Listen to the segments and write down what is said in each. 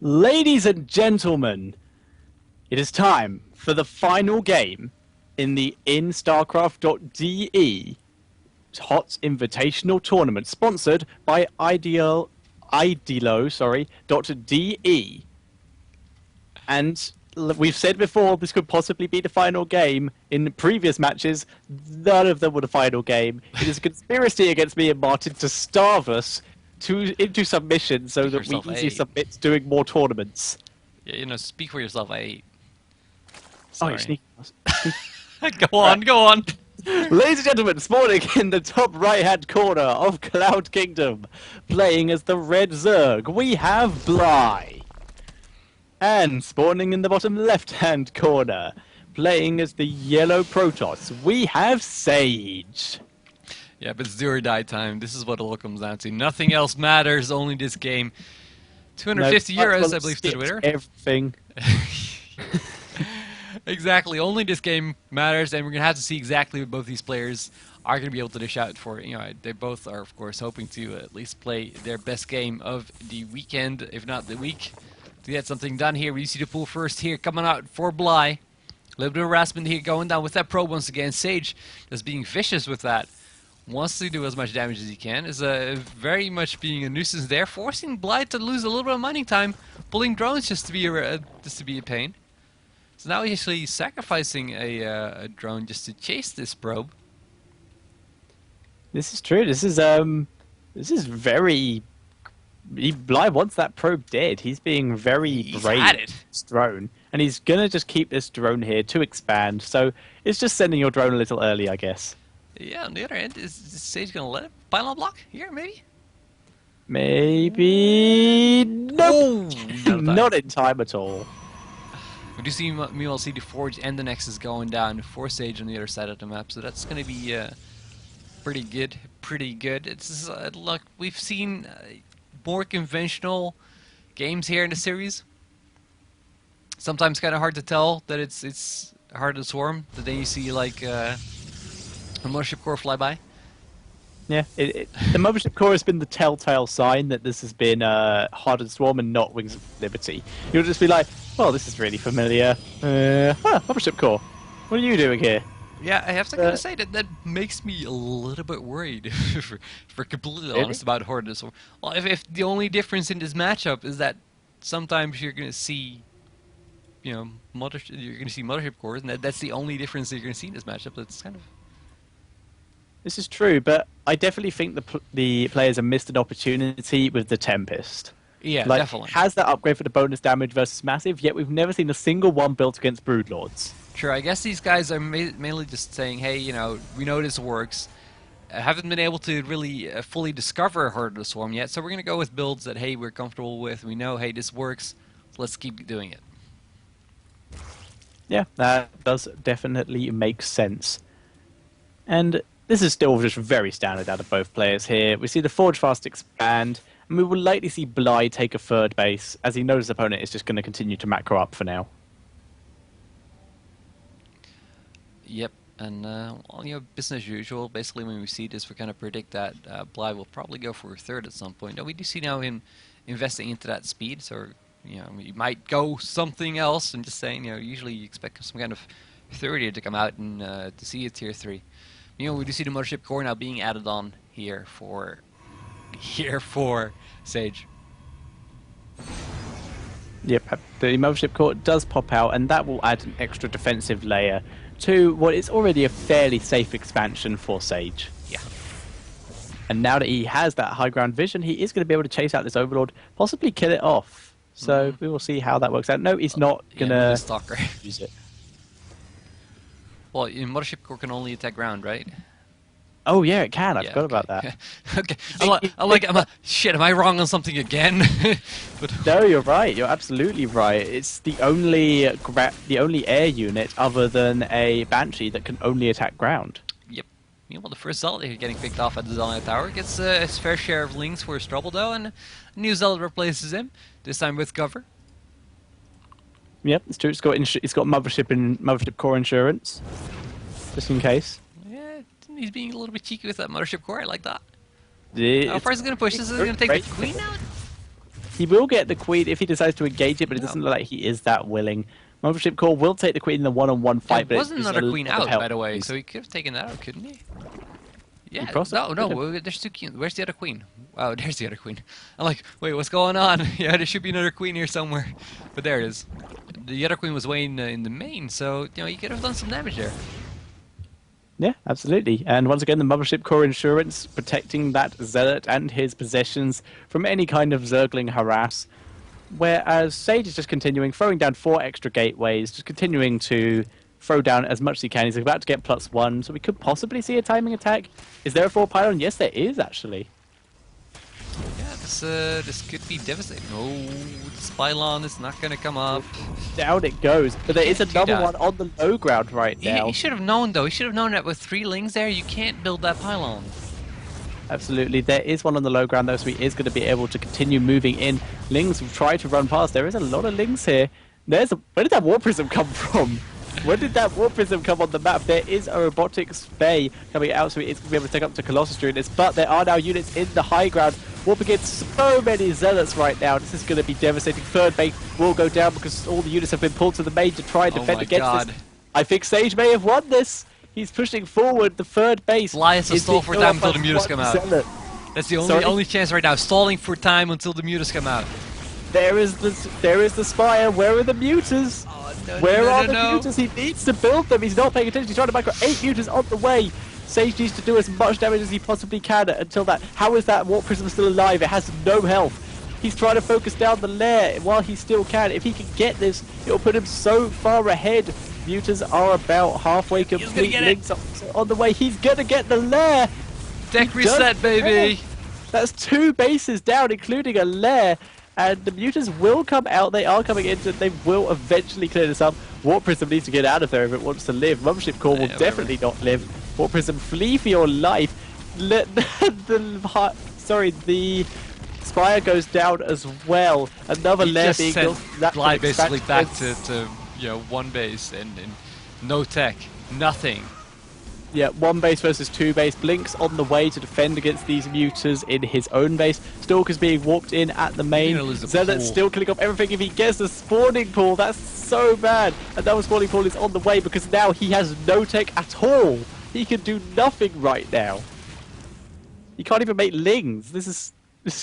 Ladies and gentlemen, it is time for the final game in the InStarcraft.de HotS Invitational Tournament, sponsored by Idelo.de. And we've said before this could possibly be the final game. In previous matches, none of them were the final game. It is a conspiracy against me and Martin to starve us into submission so that we easily submit to doing more tournaments. Yeah, you know, speak for yourself. Oh, Sorry. you sneak. Go on, go on. Ladies and gentlemen, spawning in the top right-hand corner of Cloud Kingdom, playing as the Red Zerg, we have Bly. And spawning in the bottom left-hand corner, playing as the Yellow Protoss, we have Sage. Yeah, but it's do or die time. This is what it all comes down to. Nothing else matters, only this game. 250 euros, I believe, to the winner. Everything. Exactly, only this game matters, and we're going to have to see exactly what both these players are going to be able to dish out for. You know, they both are, of course, hoping to at least play their best game of the weekend, if not the week, to get something done here. We see the pool first here coming out for Bly. A little bit of harassment here going down with that probe once again. Sage just being vicious with that. Wants to do as much damage as he can. Is very much being a nuisance there, forcing Bly to lose a little bit of mining time, pulling drones just to be a pain. So now he's actually sacrificing a drone just to chase this probe. This is true. This is very. Bly wants that probe dead. He's being very brave with this drone, and he's gonna just keep this drone here to expand. So it's just sending your drone a little early, I guess. Yeah. On the other end, is Sage gonna let it pylon block here? Maybe. Maybe. Nope. Oh, not in time at all. We do see meanwhile see the Forge and the Nexus going down for Sage on the other side of the map, so that's going to be pretty good. Pretty good. It's look, we've seen more conventional games here in the series. Sometimes kind of hard to tell that it's hard to swarm. But then you see like a Mothership Core fly by. Yeah, the Mothership Core has been the telltale sign that this has been hard to swarm and not Wings of Liberty. You'll just be like, well, this is really familiar. Mothership Core, what are you doing here? Yeah, I have to kind of say that makes me a little bit worried, if we're completely honest about Hordes. Well, if the only difference in this matchup is that sometimes you're going to see, you know, you're going to see Mothership Cores, and that's the only difference that you're going to see in this matchup. That's kind of... This is true, but I definitely think the players have missed an opportunity with the Tempest. Yeah, like, definitely. Has that upgrade for the bonus damage versus massive, yet we've never seen a single one built against Broodlords. Sure, I guess these guys are mainly just saying, hey, you know, we know this works. I haven't been able to really fully discover Heart of the Swarm yet, so we're going to go with builds that, hey, we're comfortable with. We know, hey, this works. So let's keep doing it. Yeah, that does definitely make sense. And this is still just very standard out of both players here. We see the Forge fast expand, and we will likely see Bly take a third base, as he knows his opponent is just going to continue to macro up for now. Yep, and well, you know, business as usual. Basically, when we see this, we kind of predict that Bly will probably go for a third at some point. Now, we do see now him investing into that speed, so you know, he might go something else. And just saying, you know, usually you expect some kind of third here to come out and to see a tier 3. You know, we do see the Mothership Core now being added on here for Sage. Yep, the Mothership Core does pop out, and that will add an extra defensive layer to what is already a fairly safe expansion for Sage. Yeah. And now that he has that high ground vision, he is going to be able to chase out this Overlord, possibly kill it off. So we will see how that works out. No, he's not going to use it. Well, Mothership Core can only attack ground, right? Oh yeah, it can. I forgot about that. Okay. Shit, am I wrong on something again? But no, you're right. You're absolutely right. It's the only air unit other than a Banshee that can only attack ground. Yep. Meanwhile, the first Zealot here getting picked off at the Zealot Tower gets his fair share of links for his trouble though, and a new Zealot replaces him. This time with cover. Yep, it's true. It's got Mothership Core insurance, just in case. Yeah, he's being a little bit cheeky with that Mothership Core. I like that. Yeah, How far is he going to push? This is going to take the Queen out? He will get the queen if he decides to engage it, but it doesn't look like he is that willing. Mothership Core will take the queen in the one-on-one fight, There but wasn't it's another a queen lot of out, help. by the way, so he could have taken that out, couldn't he? Yeah, possibly no, could've. there's two queens. Where's the other queen? Oh, there's the other queen. I'm like, wait, what's going on? Yeah, there should be another queen here somewhere. But there it is. The other queen was way in the main, so, you know, you could have done some damage there. Yeah, absolutely. And once again, the Mothership Core Insurance protecting that Zealot and his possessions from any kind of Zergling harass. Whereas Sage is just continuing, throwing down 4 extra gateways, just continuing to throw down as much as he can. He's about to get +1, so we could possibly see a timing attack. Is there a 4 pylon? Yes, there is, actually. Yeah, this could be devastating. Oh, this pylon is not going to come up. Down it goes. But there is Can't do another that. one on the low ground right now. He should have known, though. He should have known that with 3 lings there, you can't build that pylon. Absolutely. There is one on the low ground, though, so he is going to be able to continue moving in. Lings will try to run past. There is a lot of Lings here. Where did that War Prism come from? Where did that War Prism come on the map? There is a Robotics Bay coming out, so he is going to be able to take up to Colossus during this. But there are now units in the high ground. Warp against so many Zealots right now. This is going to be devastating. Third base will go down because all the units have been pulled to the main to try and defend against this. I think Sage may have won this. He's pushing forward. The third base. Elias has stalled for time until the mutas come out. Zealot. That's the only chance right now. Stalling for time until the mutas come out. There is the Spire. Where are the mutas? Oh, no, Where are the mutas? He needs to build them. He's not paying attention. He's trying to micro 8 mutas on the way. Sage needs to do as much damage as he possibly can until that. How is that Warp Prism still alive? It has no health. He's trying to focus down the lair while he still can. If he can get this, it'll put him so far ahead. Mutas are about halfway complete. Links on the way. He's gonna get the lair. Deck reset, baby. That's 2 bases down, including a lair. And the mutas will come out. They are coming in. They will eventually clear this up. Warp Prism needs to get out of there if it wants to live. Mothership Core will definitely not live. Warp Prism, flee for your life. Let the Spire goes down as well. Another lair being built. Fly basically back to one base and no tech, nothing. Yeah, 1 base versus 2 base. Blinks on the way to defend against these mutas in his own base. Stalker's being warped in at the main. Zealot's still killing off everything. If he gets the spawning pool, that's so bad. Another spawning pool is on the way because now he has no tech at all. He can do nothing right now. He can't even make lings. This is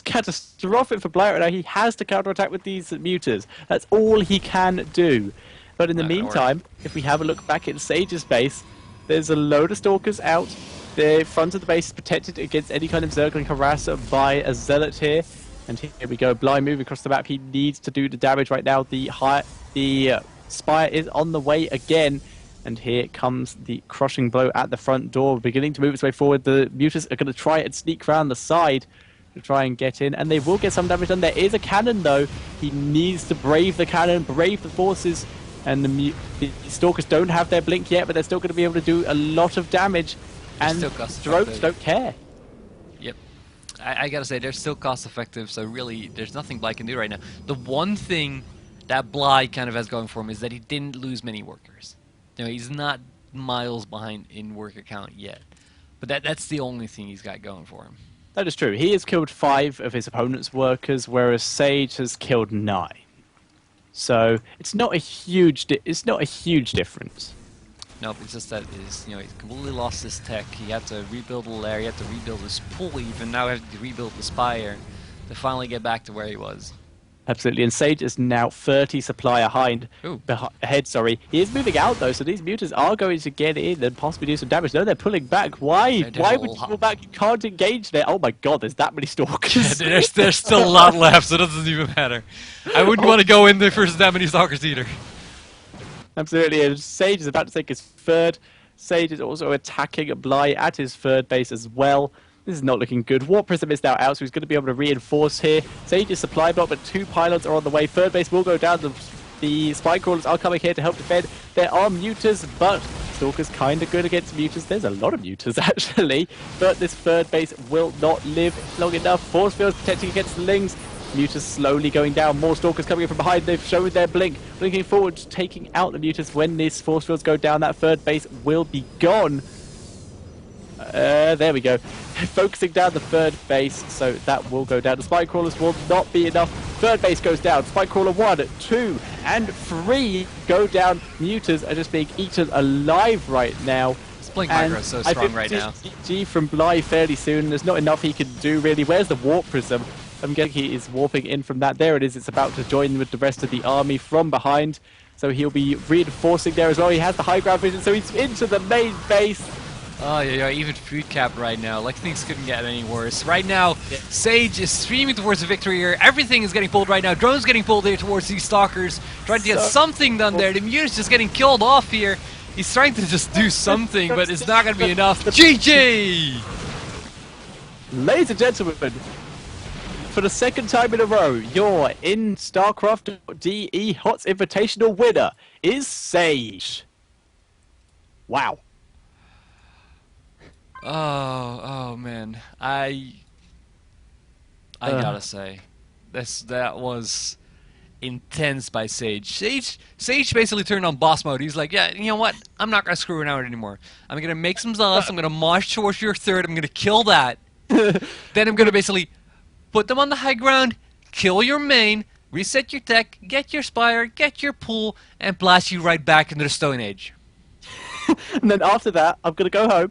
catastrophic for Blight right now. He has to counterattack with these mutas. That's all he can do. But in the meantime, if we have a look back at Sage's base, there's a load of Stalkers out. The front of the base is protected against any kind of Zergling harasser by a Zealot here. And here we go, Bly moving across the map. He needs to do the damage right now. The Spire is on the way again. And here comes the crushing blow at the front door, beginning to move its way forward. The mutas are going to try and sneak around the side to try and get in. And they will get some damage done. There is a cannon, though. He needs to brave the cannon, brave the forces. And the Stalkers don't have their blink yet, but they're still going to be able to do a lot of damage. And Strokes don't care. Yep. I gotta say, they're still cost effective, so really, there's nothing Bly can do right now. The one thing that Bly kind of has going for him is that he didn't lose many workers. He's not miles behind in worker count yet. But that's the only thing he's got going for him. That is true. He has killed 5 of his opponent's workers, whereas Sage has killed 9. So it's not a huge difference. Nope, it's just that he's completely lost his tech. He had to rebuild the lair, he had to rebuild his pool even, now he has to rebuild the Spire to finally get back to where he was. Absolutely, and Sage is now 30 supply ahead. He is moving out though, so these mutas are going to get in and possibly do some damage. No, they're pulling back. Why? Why would you pull back? You can't engage there. Oh my god, there's that many Stalkers. There's still a lot left, so it doesn't even matter. I wouldn't want to go in there for that many Stalkers either. Absolutely, and Sage is about to take his third. Sage is also attacking Bly at his third base as well. This is not looking good. Warp Prism is now out, so he's going to be able to reinforce here. Sage's supply block, but 2 pylons are on the way. Third base will go down. The Spy Crawlers are coming here to help defend. There are mutas, but Stalker's kind of good against mutas. There's a lot of mutas, actually. But this third base will not live long enough. Force Field's protecting against the Lings. Mutas slowly going down. More Stalkers coming in from behind. They've shown their blink. Blinking forward, taking out the mutas. When these Force Fields go down, that third base will be gone. There we go. Focusing down the third base, so that will go down. The Spy Crawlers will not be enough Third base goes down. Spikecrawler 1, 2, and 3 go down. Mutas are just being eaten alive right now. Blink Micro is so strong right now. G from Bly fairly soon. There's not enough he can do really. Where's the warp prism? I'm guessing he is warping in from that. There it is. It's about to join with the rest of the army from behind. So he'll be reinforcing there as well. He has the high ground vision, so he's into the main base. Oh yeah, even food cap right now. Like things couldn't get any worse. Right now, yeah. Sage is streaming towards the victory here. Everything is getting pulled right now. Drones getting pulled here towards these stalkers, trying to get something done there. The Muta's just getting killed off here. He's trying to just do something, but it's not going to be enough. GG! Ladies and gentlemen, for the second time in a row, your in StarCraft.de HotS Invitational winner is Sage. Wow. Oh man, I gotta say, that was intense by Sage. Sage basically turned on boss mode. He's like, yeah, you know what? I'm not gonna screw around anymore. I'm gonna make some Zealots. I'm gonna march towards your third. I'm gonna kill that. Then I'm gonna basically put them on the high ground, kill your main, reset your tech, get your Spire, get your pool, and blast you right back into the Stone Age. And then after that, I'm gonna go home.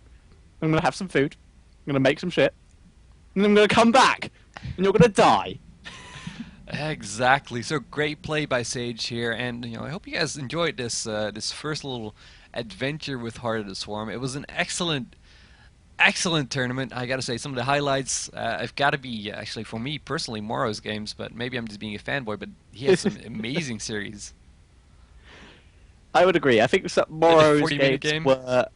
I'm gonna have some food. I'm gonna make some shit. And then I'm gonna come back. And you're gonna die. Exactly. So great play by Sage here, and I hope you guys enjoyed this this first little adventure with Heart of the Swarm. It was an excellent tournament. I gotta say, some of the highlights have got to be actually for me personally Morrow's games, but maybe I'm just being a fanboy. But he has some amazing series. I would agree. I think Morrow's games were